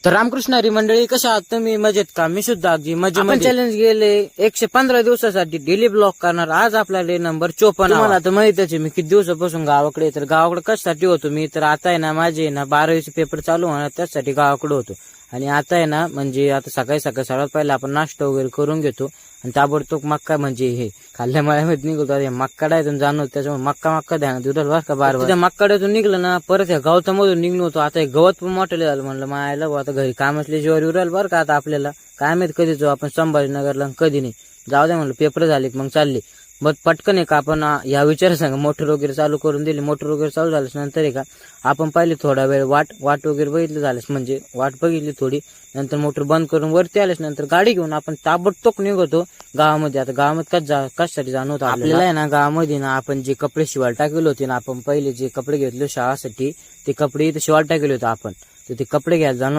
तर रामकृष्ण हरी मंडळी, कशा आहात तुम्ही? मजेत का? मी सुद्धा अगदी मजेमध्ये. चॅलेंज गेले 115 दिवसासाठी डेली ब्लॉग करणार. आज आपला डे नंबर 54. मला तर माहितच आहे मी किती दिवसापासून गावाकडे. तर गावाकडे कशासाठी होतो मी? तर आता आहे ना, माझे ना 12वीचे पेपर चालू होणार, त्यासाठी गावाकडे होतो. आणि आता आहे ना, म्हणजे आता सकाळी सर्वात पहिला आपण नाश्ता वगैरे करून घेतो आणि ताबडतोब मक्का, म्हणजे हे खाल्ल्या मळ्यामध्ये निघतो. मक्काड्यातून जाणवत, त्याच्यामुळे मक्का ध्यानात उद्या बरं का बार. त्या मक्काड्यातून निघलं ना, परत ह्या गवतामधून निघलो होतो. आता हे गवत पण मोठं झालं. म्हणलं मायला आता घरी काम असले जीवावर उराल बरं का. आता आपल्याला काय माहित कधी जाऊ आपण संभाजीनगरला, कधी नाही. जाऊ द्या म्हणलं, पेपर झालेत मग चालले. बट पटकन आहे का आपण या विचार सांगा, मोटर वगैरे चालू करून दिली. मोटर वगैरे चालू झाल्यास नंतर आहे का आपण पहिले थोडा वेळ वाट वगैरे बघितलं झाल्यास, म्हणजे वाट बघितली थोडी, नंतर मोटर बंद करून वरती आल्यास नंतर गाडी घेऊन आपण ताबडतोब निघतो गावामध्ये. आता गावामध्ये कशासाठी जाणं होतं आपल्याला आहे ना, गावामध्ये ना आपण जे कपडे शिवायला टाकले होते ना, आपण पहिले जे कपडे घेतले शाळासाठी, ते कपडे इथे शिवायला टाकले होते आपण, तर ते कपडे घ्यायला जाणं